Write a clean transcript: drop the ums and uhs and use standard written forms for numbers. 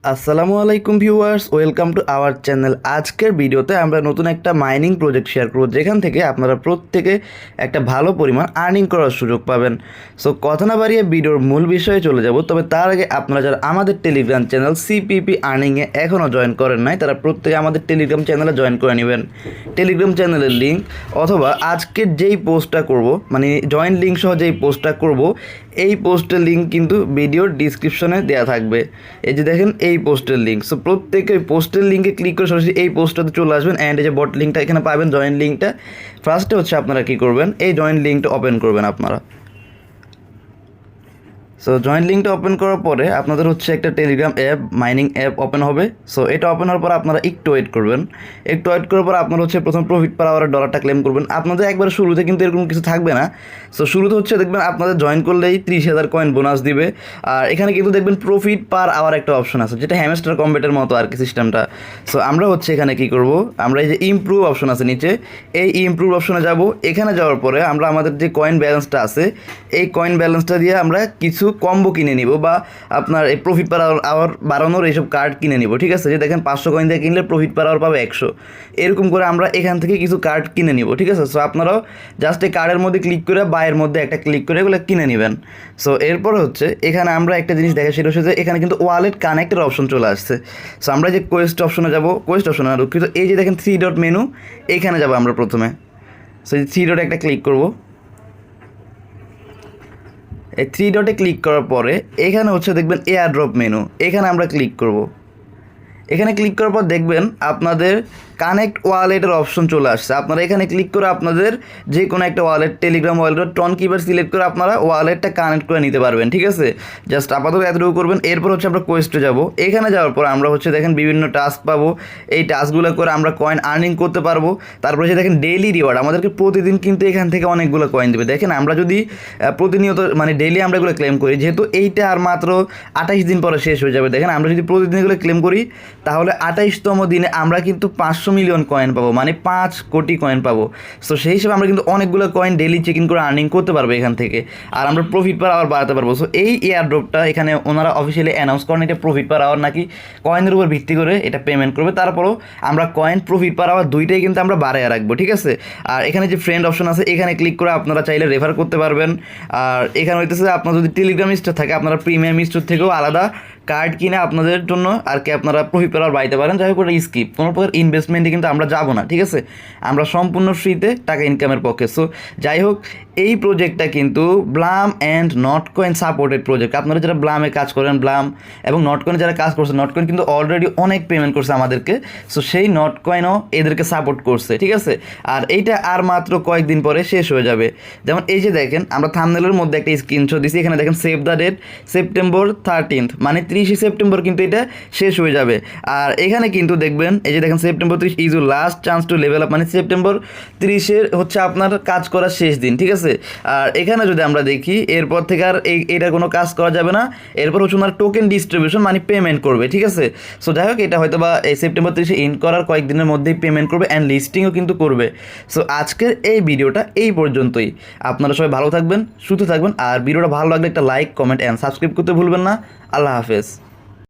আসসালামু আলাইকুম viewers, welcome to our channel. আজকের ভিডিওতে আমরা নতুন একটা মাইনিং প্রজেক্ট শেয়ার করব, যেখান থেকে আপনারা প্রত্যেকে একটা ভালো পরিমাণ আর্নিং করার সুযোগ পাবেন। সো কথা না বাড়িয়ে ভিডিওর মূল বিষয়ে চলে যাব। তবে তার আগে আপনারা যারা আমাদের টেলিগ্রাম চ্যানেল সিপিপি আর্নিংয়ে এখনও জয়েন করেন নাই, তারা প্রত্যেকে আমাদের টেলিগ্রাম চ্যানেলে জয়েন করে নেবেন। টেলিগ্রাম চ্যানেলের লিঙ্ক অথবা আজকের যেই পোস্টটা করব, মানে জয়েন লিঙ্ক সহ যেই পোস্টটা করব, এই পোস্টের লিঙ্ক কিন্তু ভিডিওর ডিসক্রিপশনে দেওয়া থাকবে। এই যে দেখেন এই পোস্টের লিঙ্ক। সো প্রত্যেকে ওই পোস্টের লিঙ্কে ক্লিক করে সরাসরি এই পোস্টটাতে চলে আসবেন। অ্যান্ড এই যে বট লিঙ্কটা এখানে পাবেন, জয়েন লিঙ্কটা। ফার্স্টে হচ্ছে আপনারা কী করবেন, এই জয়েন লিঙ্কটা ওপেন করবেন আপনারা। সো জয়েন লিঙ্কটা ওপেন করার পরে আপনাদের হচ্ছে একটা Telegram app, mining app open হবে। সো এটা ওপেন হওয়ার পর আপনারা একটু ওয়েট করবেন। একটু ওয়েট করার পর আপনারা হচ্ছে প্রথম প্রফিট পার আওয়ারের ডলারটা ক্লেম করবেন। আপনাদের একবারে শুরুতে কিন্তু এরকম কিছু থাকবে না। সো শুরুতে হচ্ছে দেখবেন আপনাদের জয়েন করলেই 30,000 কয়েন বোনাস দিবে। আর এখানে কিন্তু দেখবেন প্রফিট পার আওয়ার একটা অপশন আছে, যেটা হ্যামস্টার কম্বেটের মতো আর কি সিস্টেমটা। সো আমরা হচ্ছে এখানে কী করব, আমরা এই যে ইমপ্রুভ অপশন আছে নিচে, এই ইমপ্রুভ অপশনে যাব। এখানে যাওয়ার পরে আমরা আমাদের যে কয়েন ব্যালেন্সটা আছে, এই কয়েন ব্যালেন্সটা দিয়ে আমরা কিছু কম্বো কিনে নিব, বা আপনার এই প্রফিট পার আওয়ার বাড়ানোর এইসব কার্ড কিনে নিব। ঠিক আছে, যে দেখেন 500 কয়েন দিয়ে কিনলে প্রফিট পার আওয়ার পাবে 100। এরকম করে আমরা এখান থেকে কিছু কার্ড কিনে নিব। ঠিক আছে, সো আপনারাও জাস্ট এই কার্ডের মধ্যে ক্লিক করে বাইয়ের মধ্যে একটা ক্লিক করে এগুলো কিনে নেবেন। সো এরপরে হচ্ছে এখানে আমরা একটা জিনিস দেখা, সেটা হচ্ছে যে এখানে কিন্তু ওয়ালেট কানেক্টের অপশন চলে আসছে। সো আমরা যে কোয়েস্ট অপশনে যাব, কোয়েস্ট অপশনে না দুঃখিত, এই যে দেখেন 3 ডট মেনু, এইখানে যাব আমরা প্রথমে। সো এই 3 ডটে একটা ক্লিক করব। এই 3 ডটে ক্লিক করার পরে এখানে হচ্ছে দেখবেন এয়ার ড্রপ মেনু, এখানে আমরা ক্লিক করব। এখানে ক্লিক করার পর দেখবেন আপনাদের কানেক্ট ওয়ালেটের অপশন চলে আসছে। আপনারা এখানে ক্লিক করে আপনাদের যে কোনো একটা wallet, Telegram wallet, Tonkeeper select করে আপনারা ওয়ালেটটা কানেক্ট করে নিতে পারবেন। ঠিক আছে, জাস্ট আপাতত এতটুকু করবেন। এরপর হচ্ছে আমরা কোয়েস্টে যাব। এখানে যাওয়ার পর আমরা হচ্ছে দেখেন বিভিন্ন টাস্ক পাবো। এই টাস্কগুলো করে আমরা কয়েন আর্নিং করতে পারবো। তারপরে হচ্ছে দেখেন ডেইলি রিওয়ার্ড, আমাদেরকে প্রতিদিন কিন্তু এখান থেকে অনেকগুলো কয়েন দেবে। দেখেন আমরা যদি প্রতিনিয়ত মানে ডেইলি আমরা এগুলো ক্লেম করি, যেহেতু এইটা আর মাত্র 28 দিন পরে শেষ হয়ে যাবে। দেখেন আমরা যদি প্রতিদিন এগুলো ক্লেম করি, তাহলে 28তম দিনে আমরা কিন্তু 500 মিলিয়ন কয়েন পাবো, মানে 5 কোটি কয়েন পাবো। সো সেই হিসেবে আমরা কিন্তু অনেকগুলো কয়েন ডেইলি চেক ইন করে আর্নিং করতে পারবো এখান থেকে। আর আমরা প্রফিট পার আওয়ার বাড়াতে পারবো। সো এই এয়ার ড্রপটা এখানে ওনারা অফিসিয়ালি অ্যানাউন্স করেন, এটা প্রফিট পার আওয়ার নাকি কয়েনের উপর ভিত্তি করে এটা পেমেন্ট করবে। তারপরও আমরা কয়েন, প্রফিট পার আওয়ার দুইটাই কিন্তু আমরা বাড়ায় রাখবো। ঠিক আছে, আর এখানে যে ফ্রেন্ড অপশন আছে, এখানে ক্লিক করে আপনারা চাইলে রেফার করতে পারবেন। আর এখানে হইতেছে আপনার যদি টেলিগ্রাম স্টোর থাকে, আপনারা প্রিমিয়াম স্টোর থেকেও আলাদা কার্ড কিনে আপনাদের জন্য আর কি আপনারা প্রফিট পার আওয়ার বাড়াইতে পারেন। যাই হোক, ওটা স্কিপ, কোনো প্রকার ইনভেস্টমেন্টে কিন্তু আমরা যাবো না। ঠিক আছে, আমরা সম্পূর্ণ ফ্রিতে টাকা ইনকামের পক্ষে। সো যাই হোক, এই প্রজেক্টটা কিন্তু ব্লাম অ্যান্ড নটকয়েন সাপোর্টেড প্রজেক্ট। আপনারা যারা ব্লামে কাজ করেন, ব্লাম এবং নটকয়েনে যারা কাজ করছে, নটকয়েন কিন্তু অলরেডি অনেক পেমেন্ট করছে আমাদেরকে। সো সেই নটকয়েনও এদেরকে সাপোর্ট করছে। ঠিক আছে, আর এইটা আর মাত্র কয়েকদিন পরে শেষ হয়ে যাবে। যেমন এই যে দেখেন, আমরা থাম্বনেলের মধ্যে একটা স্ক্রিনশট দিছি, এখানে দেখেন সেভ দ্য ডেট সেপ্টেম্বর 13, মানে 30 সেপ্টেম্বর কিন্তু এটা শেষ হয়ে যাবে। আর এখানে কিন্তু দেখবেন এই যে দেখেন September 30 is your last chance to level up, মানে সেপ্টেম্বর 30 হচ্ছে আপনার কাজ করার শেষ দিন। ঠিক আছে, আর এখানে যদি আমরা দেখি, এরপর থেকে আর এটা কোনো কাজ করা যাবে না। এরপর হচ্ছে ওনার টোকেন ডিস্ট্রিবিউশন, মানে পেমেন্ট করবে। ঠিক আছে, সো যাই হোক, এটা হয়তো বা এই সেপ্টেম্বর 30 এন্ড করার কয়েকদিনের মধ্যেই পেমেন্ট করবে, অ্যান্ড লিস্টিংও কিন্তু করবে। সো আজকের এই ভিডিওটা এই পর্যন্তই। আপনারা সবাই ভালো থাকবেন, সুস্থ থাকবেন। আর ভিডিওটা ভালো লাগলে একটা লাইক, কমেন্ট অ্যান্ড সাবস্ক্রাইব করতে ভুলবেন না। আল্লাহ হাফেজ।